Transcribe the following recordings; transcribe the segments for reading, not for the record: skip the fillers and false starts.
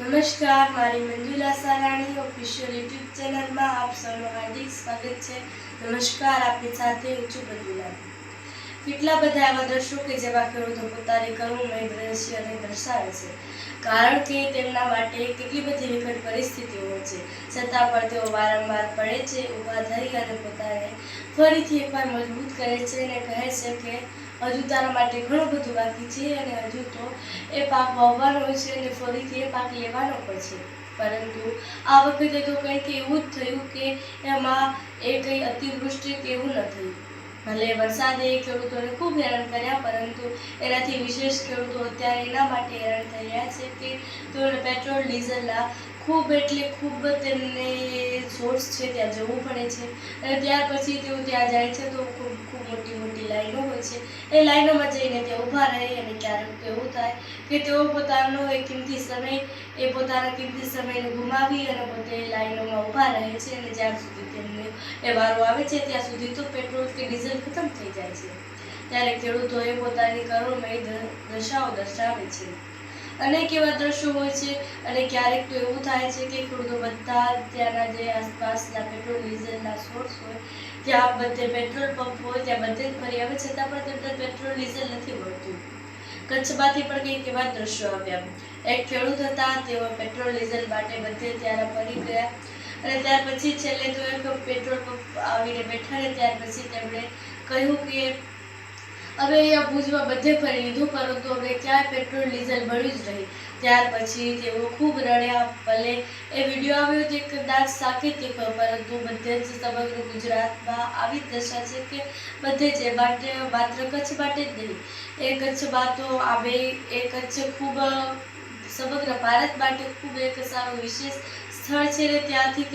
નમસ્કાર, મારી Manjula Sarani official YouTube ચેનલમાં આપ સૌનું હાર્દિક સ્વાગત છે. નમસ્કાર, આપની સાથે હું છું મંજુલા. કેટલા બધા એવા દ્રશ્યો કે જેવા ખેડૂતો પોતાની કરુણમય દ્રશ્યને દર્શાવે છે, કારણ કે તેમના માટે કેટલી બધી વિકટ પરિસ્થિતિઓ હોય છે, છતાં પણ તેઓ વારંવાર પડે છે, ઊભા થઈ અને પોતાને ફરીથી એકવાર મજબૂત કરે છે અને કહે છે કે હજુ તારા માટે ઘણું બધું બાકી છે અને હજુ તો એ પાક વાવવાનો છે અને ફરીથી એ પાક લેવાનો પણ છે. પરંતુ આ વખતે તો કંઈક એવું જ થયું કે એમાં એ કંઈ અતિવૃષ્ટિ કે એવું ન થયું. ભલે વરસાદે ખેડૂતોને ખૂબ હેરાન કર્યા, પરંતુ એનાથી વિશેષ ખેડૂતો અત્યારે એના માટે હેરાન થઈ રહ્યા છે કે તેઓને પેટ્રોલ ડીઝલના ખૂબ એટલે ખૂબ તેમને સોર્સ છે ત્યાં જવું પડે છે અને ત્યાર પછી તેઓ ત્યાં જાય છે તો ખૂબ ખૂબ મોટી મોટી લાઈનો હોય છે. એ લાઈનોમાં જઈને તે ઊભા રહે અને ક્યારેક તો એવું થાય કે તેઓ પોતાનો પોતાના કિંમતી સમયને ગુમાવી અને પોતે લાઈનોમાં ઊભા રહે છે અને જ્યાં સુધી તેમને એ વારો આવે છે ત્યાં સુધી તો પેટ્રોલ કે ડીઝલ ખતમ થઈ જાય છે. ત્યારે ખેડૂતોએ પોતાની કરુણમય દશાઓ દર્શાવે છે. અનેક એવા દ્રશ્યો હોય છે અને ક્યારેક તો એવું થાય છે કે ખેડૂતો બધા ત્યાંના જે આસપાસના પેટ્રોલ ડીઝલના સોર્સ હોય ત્યાં બધે પેટ્રોલ પંપ હોય ત્યાં બધે જ ફરી આવે, છતાં પણ તેમને પેટ્રોલ ડીઝલ નથી મળતું. કચ્છમાંથી પણ કંઈક એવા દ્રશ્યો આવ્યા. એક ખેડૂત હતા, તેઓ પેટ્રોલ ડીઝલ માટે બધે ત્યાં ફરી ગયા અને ત્યાર પછી છેલ્લે તો એક પેટ્રોલ પંપ આવીને બેઠા ને ત્યાર પછી તેમણે કહ્યું કે હવે અહીંયા ભુજમાં બધે ફરી લીધું, પરંતુ હવે ક્યાંય પેટ્રોલ ડીઝલ મળ્યું જ નહીં. ત્યાર પછી તેઓ ખૂબ રડ્યા. ભલે એ વિડીયો આવ્યો તે કદાચ સાકેતિક હોય, પરંતુ બધે જ સમગ્ર ગુજરાતમાં આવી જ દશા છે કે બધે જ માત્ર કચ્છ માટે જ નહીં, એ કચ્છમાં તો એ કચ્છ ખૂબ સમગ્ર ભારત માટે ખૂબ એક સારું વિશેષ સ્થળ છે ને ત્યાંથી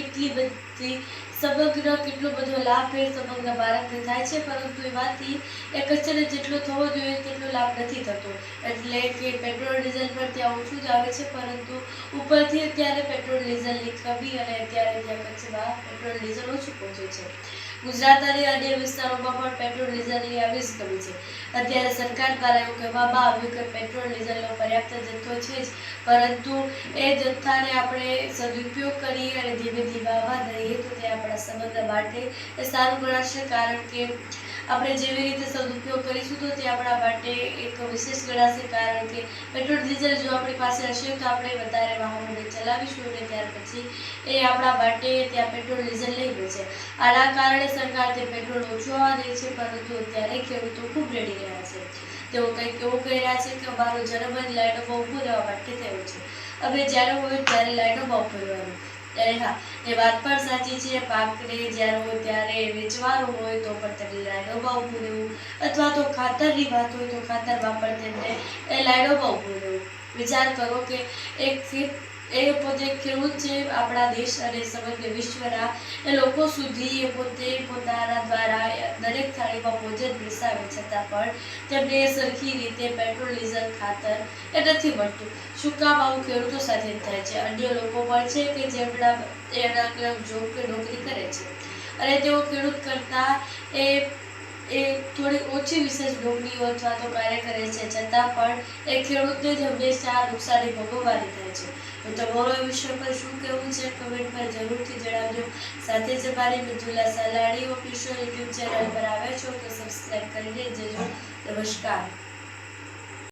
કેટલો બધો લાભ એ સમગ્ર ભારતને થાય છે, પરંતુ એમાંથી એ કચ્છને જેટલો થવો જોઈએ તેટલો લાભ નથી થતો. એટલે કે પેટ્રોલ ડીઝલ પર ત્યાં ઓછું જ આવે છે, પરંતુ ઉપરથી અત્યારે પેટ્રોલ ડીઝલની કમી અને અત્યારે ત્યાં કચ્છમાં પેટ્રોલ ડીઝલ ઓછું પહોંચે છે. ગુજરાત અને અન્ય વિસ્તારોમાં પણ પેટ્રોલ ડીઝલની આવી જ કમી છે. અત્યારે સરકાર દ્વારા એવું કહેવામાં આવ્યું કે પેટ્રોલ ડીઝલનો પર્યાપ્ત જથ્થો છે જ, પરંતુ એ જથ્થાને આપણે સદુપયોગ કરી અને ધીમે ધીમે આવવા દઈએ તો તે આપણા સમગ્ર માટે એ સારું ગણાશે, કારણ કે આપણે જેવી રીતે સદુપયોગ કરીશું તો તે આપણા માટે એક વિશેષ ગણાશે. કારણ કે પેટ્રોલ ડીઝલ જો આપણી પાસે હશે તો આપણે વધારે વાહનોને ચલાવીશું અને ત્યાર પછી એ આપણા માટે ત્યાં પેટ્રોલ ડીઝલ નહીં બચે. આના કારણે સરકાર તે પેટ્રોલ ઓછું આવવા દે છે, પરંતુ અત્યારે ખેડૂતો ખૂબ રડી રહ્યા છે. તેઓ કંઈક એવું કહી રહ્યા છે કે અમારો જન્મ જ લાઈનોમાં ઊભું રહેવા માટે થયો છે. હવે જ્યારે હોય ત્યારે લાઈનોમાં ઊભું રહેવાનું. ત્યારે હા, એ વાત પણ સાચી છે. પાકને જ્યારે હોય ત્યારે વેચવાનું હોય તો પણ તેમને લાઈનોમાં ઊભું રહેવું, અથવા તો ખાતરની વાત હોય તો ખાતરમાં પણ તેમને એ લાઈનોમાં ઊભું રહેવું. વિચાર કરો કે એ પોતે ખેડૂત છે આપણા દેશ અને સમગ્ર વિશ્વના એ લોકો સુધી એ પોતે પોતાના દ્વારા દરેક થાળીમાં ભોજન બેસાડે, છતાં પણ તેમને સરખી રીતે પેટ્રોલ ડીઝલ ખાતર એ નથી મળતું. શું કામ આવું ખેડૂતો સાથે થાય છે? અન્ય લોકો પણ છે કે જેમના અલગ જોબ કે નોકરી કરે છે અને તેઓ ખેડૂત કરતા એ થોડી ઓછી વિશેષ નોકરીઓ અથવા તો કાર્ય કરે છે, છતાં પણ એ ખેડૂતને જ હંમેશા નુકસાની ભોગવવાની થાય છે. તો તમારો એ વિષય પર શું કહેવું છે કમેન્ટ પર જરૂરથી જણાવજો. સાથે જ મારી Manjula Salani official YouTube channel પર આવ્યા છો તો સબસ્ક્રાઈબ કરી દેજો. નમસ્કાર.